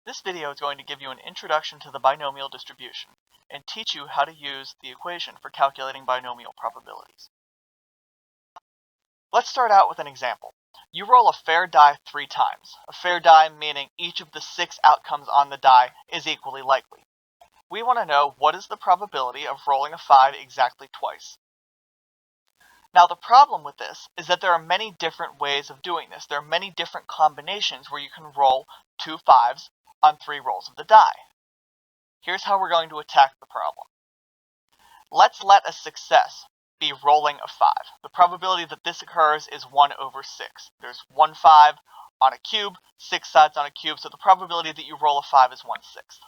This video is going to give you an introduction to the binomial distribution and teach you how to use the equation for calculating binomial probabilities. Let's start out with an example. You roll a fair die 3 times. A fair die meaning each of the 6 outcomes on the die is equally likely. We want to know what is the probability of rolling a 5 exactly twice. Now the problem with this is that there are many different ways of doing this. There are many different combinations where you can roll 2 5s on 3 rolls of the die. Here's how we're going to attack the problem. Let's let a success be rolling a 5. The probability that this occurs is 1 over 6. There's 1 5 on a cube, 6 sides on a cube, so the probability that you roll a 5 is 1/6.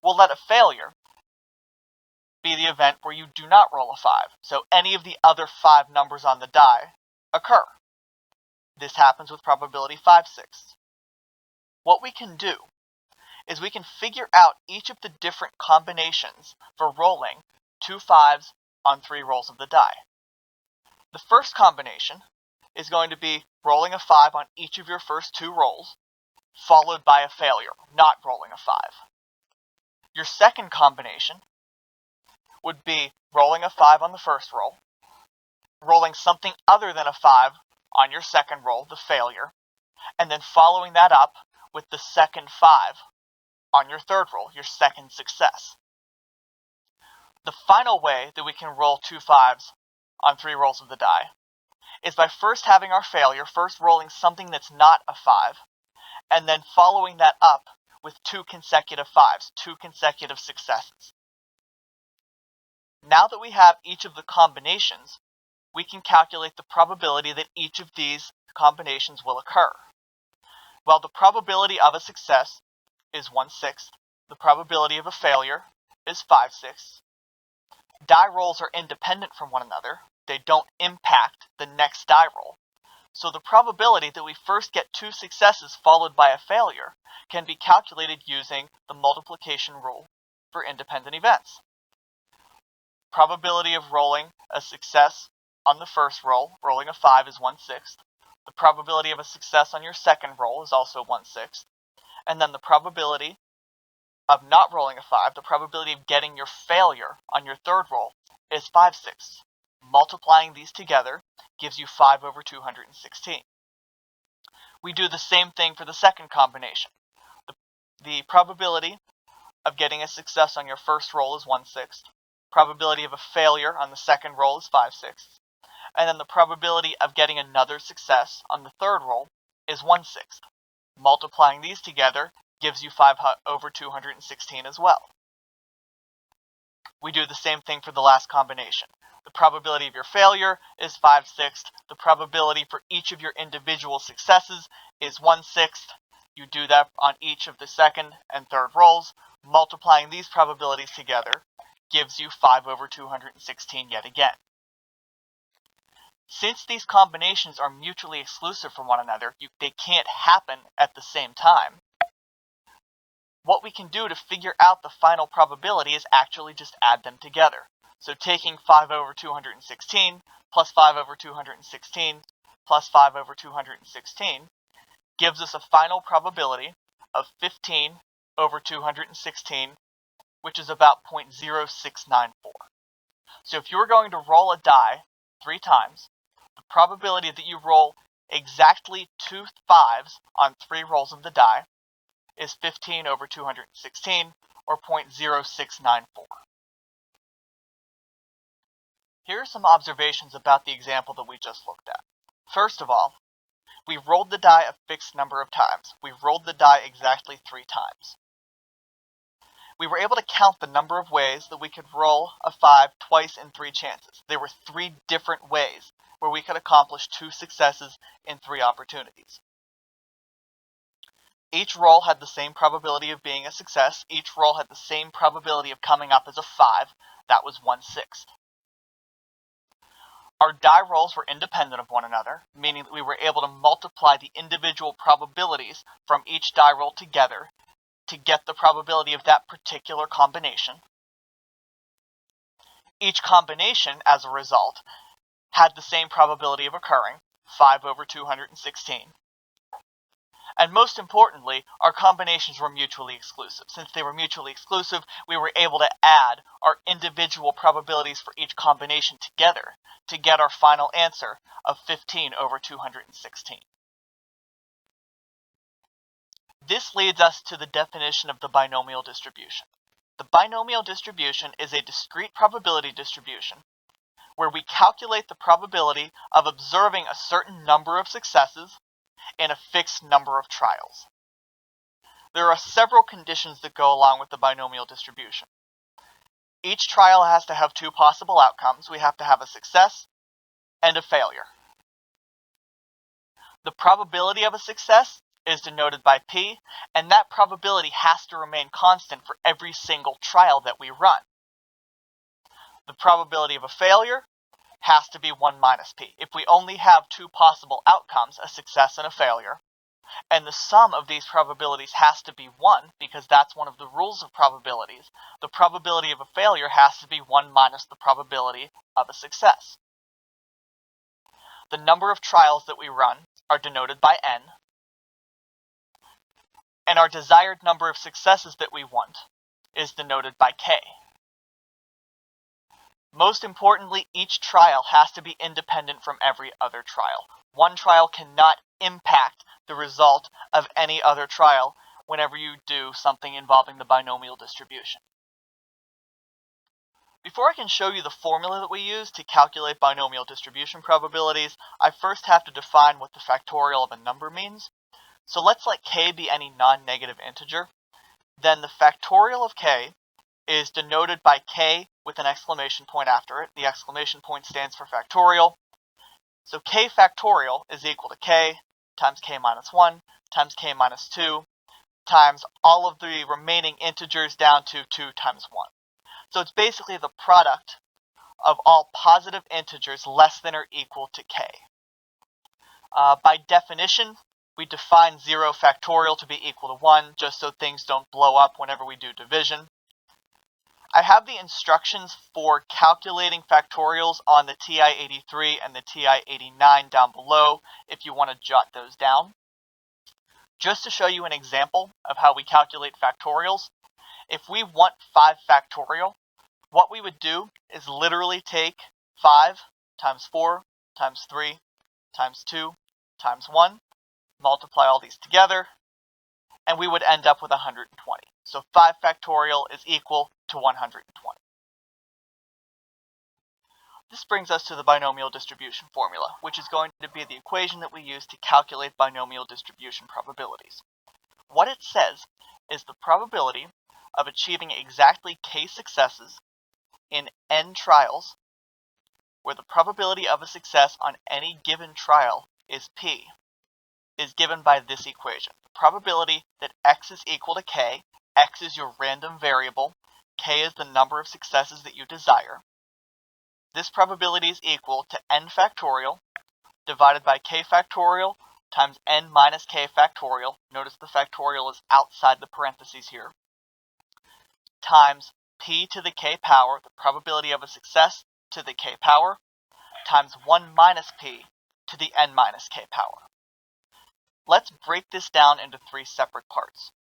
We'll let a failure be the event where you do not roll a 5, so any of the other 5 numbers on the die occur. This happens with probability 5/6. What we can do is we can figure out each of the different combinations for rolling 2 5s on 3 rolls of the die. The first combination is going to be rolling a 5 on each of your first 2 rolls, followed by a failure, not rolling a 5. Your second combination would be rolling a 5 on the first roll, rolling something other than a 5 on your second roll, the failure, and then following that up with the second 5 on your third roll, your second success. The final way that we can roll 2 5s on 3 rolls of the die is by first having our failure, first rolling something that's not a 5, and then following that up with 2 consecutive 5s, 2 consecutive successes. Now that we have each of the combinations, we can calculate the probability that each of these combinations will occur. While the probability of a success is 1/6, the probability of a failure is 5/6. Die rolls are independent from one another. They don't impact the next die roll. So the probability that we first get 2 successes followed by a failure can be calculated using the multiplication rule for independent events. Probability of rolling a success on the first roll, rolling a 5, is 1/6. The probability of a success on your second roll is also 1/6. And then the probability of not rolling a 5, the probability of getting your failure on your third roll, is 5/6. Multiplying these together gives you 5 over 216. We do the same thing for the second combination. The probability of getting a success on your first roll is 1/6. Probability of a failure on the second roll is 5/6. And then the probability of getting another success on the third roll is 1/6. Multiplying these together gives you 5 over 216 as well. We do the same thing for the last combination. The probability of your failure is 5/6. The probability for each of your individual successes is 1/6. You do that on each of the second and third rolls. Multiplying these probabilities together gives you 5 over 216 yet again. Since these combinations are mutually exclusive from one another, they can't happen at the same time. What we can do to figure out the final probability is actually just add them together. So taking 5 over 216 plus 5 over 216 plus 5 over 216 gives us a final probability of 15 over 216, which is about 0.0694. So if you were going to roll a die 3 times, the probability that you roll exactly 2 5s on 3 rolls of the die is 15 over 216, or 0.0694. Here are some observations about the example that we just looked at. First of all, we rolled the die a fixed number of times. We rolled the die exactly 3 times. We were able to count the number of ways that we could roll a 5 twice in 3 chances. There were 3 different ways where we could accomplish 2 successes in 3 opportunities. Each roll had the same probability of being a success. Each roll had the same probability of coming up as a 5. That was 1/6. Our die rolls were independent of one another, meaning that we were able to multiply the individual probabilities from each die roll together to get the probability of that particular combination. Each combination, as a result, had the same probability of occurring, 5 over 216. And most importantly, our combinations were mutually exclusive. Since they were mutually exclusive, we were able to add our individual probabilities for each combination together to get our final answer of 15 over 216. This leads us to the definition of the binomial distribution. The binomial distribution is a discrete probability distribution where we calculate the probability of observing a certain number of successes in a fixed number of trials. There are several conditions that go along with the binomial distribution. Each trial has to have two possible outcomes. We have to have a success and a failure. The probability of a success is denoted by P, and that probability has to remain constant for every single trial that we run. The probability of a failure has to be 1 minus P. If we only have two possible outcomes, a success and a failure, and the sum of these probabilities has to be 1, because that's one of the rules of probabilities, the probability of a failure has to be 1 minus the probability of a success. The number of trials that we run are denoted by N, and our desired number of successes that we want is denoted by K. Most importantly, each trial has to be independent from every other trial. One trial cannot impact the result of any other trial whenever you do something involving the binomial distribution. Before I can show you the formula that we use to calculate binomial distribution probabilities, I first have to define what the factorial of a number means. So let's let k be any non-negative integer. Then the factorial of k is denoted by k with an exclamation point after it. The exclamation point stands for factorial. So k factorial is equal to k times k minus 1 times k minus 2 times all of the remaining integers down to 2 times 1. So it's basically the product of all positive integers less than or equal to k. By definition, we define 0 factorial to be equal to 1 just so things don't blow up whenever we do division. I have the instructions for calculating factorials on the TI-83 and the TI-89 down below if you want to jot those down. Just to show you an example of how we calculate factorials, if we want 5 factorial, what we would do is literally take 5 times 4 times 3 times 2 times 1, multiply all these together, and we would end up with 120. So 5 factorial is equal to 120. This brings us to the binomial distribution formula, which is going to be the equation that we use to calculate binomial distribution probabilities. What it says is the probability of achieving exactly k successes in n trials, where the probability of a success on any given trial is p, is given by this equation. The probability that x is equal to k, x is your random variable, k is the number of successes that you desire. This probability is equal to n factorial divided by k factorial times n minus k factorial. Notice the factorial is outside the parentheses here. Times p to the k power, the probability of a success to the k power, times 1 minus p to the n minus k power. Let's break this down into 3 separate parts.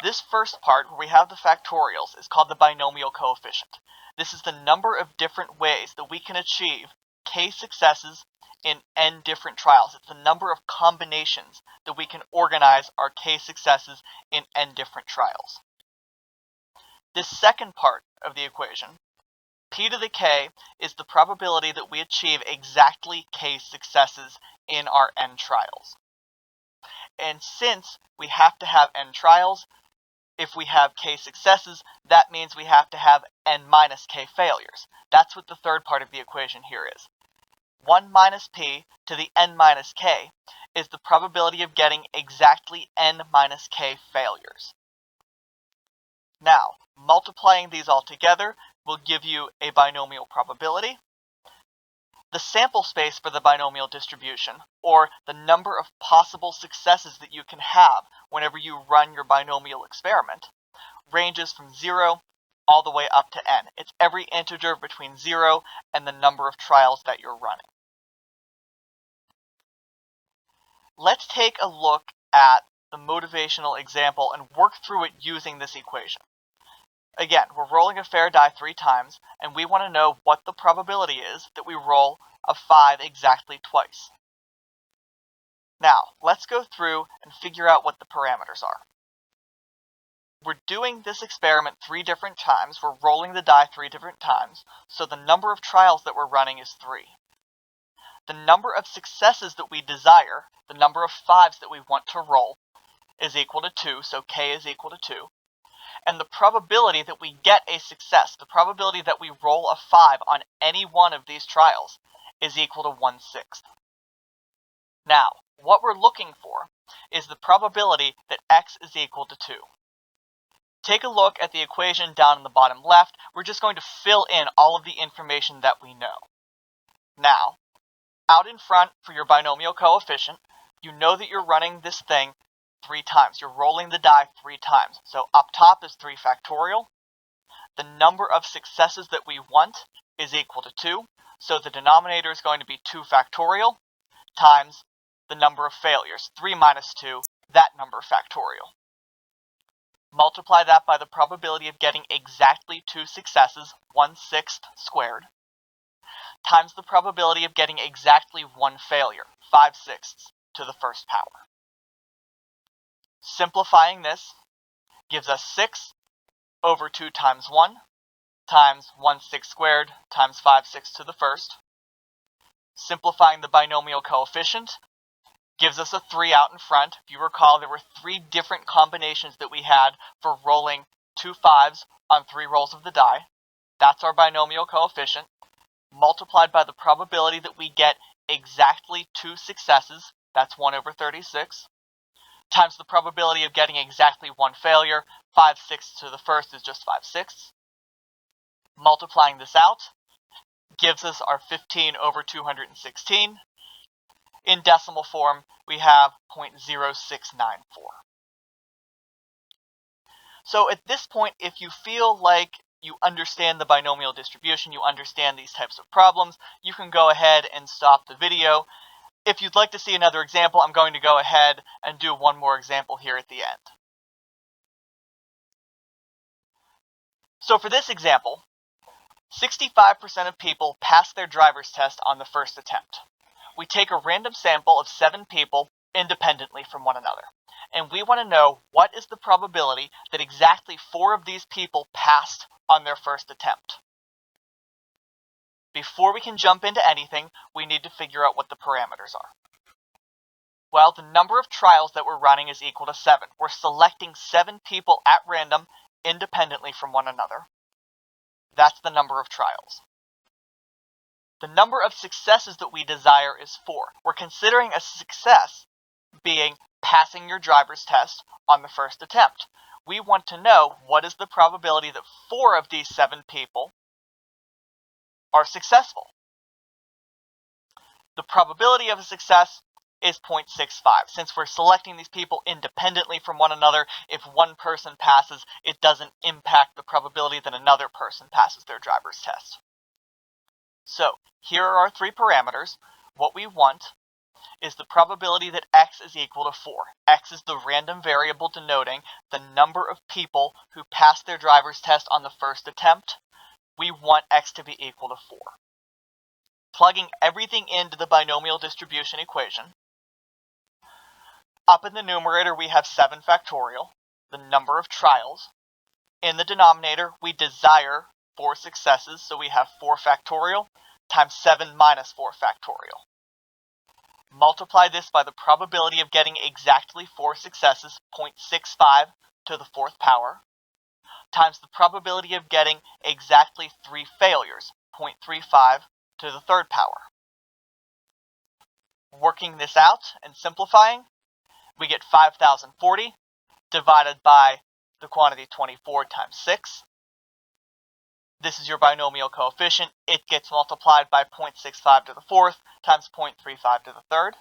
This first part, where we have the factorials, is called the binomial coefficient. This is the number of different ways that we can achieve k successes in n different trials. It's the number of combinations that we can organize our k successes in n different trials. This second part of the equation, p to the k, is the probability that we achieve exactly k successes in our n trials. And since we have to have n trials, if we have k successes, that means we have to have n minus k failures. That's what the third part of the equation here is. 1 minus p to the n minus k is the probability of getting exactly n minus k failures. Now, multiplying these all together will give you a binomial probability. The sample space for the binomial distribution, or the number of possible successes that you can have whenever you run your binomial experiment, ranges from 0 all the way up to n. It's every integer between 0 and the number of trials that you're running. Let's take a look at the motivational example and work through it using this equation. Again, we're rolling a fair die 3 times, and we want to know what the probability is that we roll a 5 exactly twice. Now, let's go through and figure out what the parameters are. We're doing this experiment 3 different times. We're rolling the die 3 different times, so the number of trials that we're running is 3. The number of successes that we desire, the number of 5s that we want to roll, is equal to 2, so k is equal to 2. And the probability that we get a success, the probability that we roll a 5 on any one of these trials, is equal to 1/6. Now, what we're looking for is the probability that x is equal to 2. Take a look at the equation down in the bottom left. We're just going to fill in all of the information that we know. Now, out in front for your binomial coefficient, you know that you're running this thing 3 times. You're rolling the die 3 times. So up top is 3 factorial. The number of successes that we want is equal to 2. So the denominator is going to be 2 factorial times the number of failures, 3 minus 2, that number factorial. Multiply that by the probability of getting exactly 2 successes, 1/6 squared, times the probability of getting exactly 1 failure, 5/6 to the first power. Simplifying this gives us 6 over 2 times 1 times 1/6 squared times 5/6 to the first. Simplifying the binomial coefficient gives us a 3 out in front. If you recall, there were 3 different combinations that we had for rolling 2 5s on 3 rolls of the die. That's our binomial coefficient, multiplied by the probability that we get exactly 2 successes, that's 1 over 36, times the probability of getting exactly 1 failure, 5/6 to the first is just 5/6. Multiplying this out gives us our 15 over 216. In decimal form, we have 0.0694. So at this point, if you feel like you understand the binomial distribution, you understand these types of problems, you can go ahead and stop the video. If you'd like to see another example, I'm going to go ahead and do one more example here at the end. So for this example, 65% of people pass their driver's test on the first attempt. We take a random sample of 7 people independently from one another, and we want to know what is the probability that exactly 4 of these people passed on their first attempt. Before we can jump into anything, we need to figure out what the parameters are. Well, the number of trials that we're running is equal to 7. We're selecting 7 people at random independently from one another. That's the number of trials. The number of successes that we desire is 4. We're considering a success being passing your driver's test on the first attempt. We want to know what is the probability that 4 of these 7 people are successful. The probability of a success is 0.65. Since we're selecting these people independently from one another, if one person passes, it doesn't impact the probability that another person passes their driver's test. So, here are our 3 parameters. What we want is the probability that x is equal to 4. X is the random variable denoting the number of people who pass their driver's test on the first attempt. We want x to be equal to 4. Plugging everything into the binomial distribution equation. Up in the numerator, we have 7 factorial, the number of trials. In the denominator, we desire 4 successes, so we have 4 factorial times 7 minus 4 factorial. Multiply this by the probability of getting exactly 4 successes, 0.65 to the 4th power, times the probability of getting exactly 3 failures, 0.35 to the 3rd power. Working this out and simplifying, we get 5,040 divided by the quantity 24 times 6. This is your binomial coefficient. It gets multiplied by 0.65 to the 4th times 0.35 to the 3rd.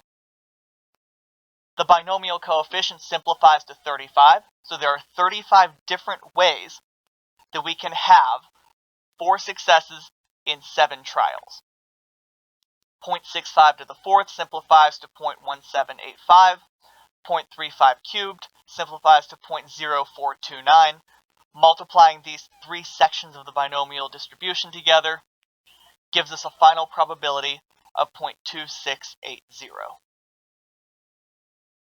The binomial coefficient simplifies to 35, so there are 35 different ways that we can have 4 successes in 7 trials. 0.65 to the 4th simplifies to 0.1785. 0.35 cubed simplifies to 0.0429. Multiplying these three sections of the binomial distribution together gives us a final probability of 0.2680.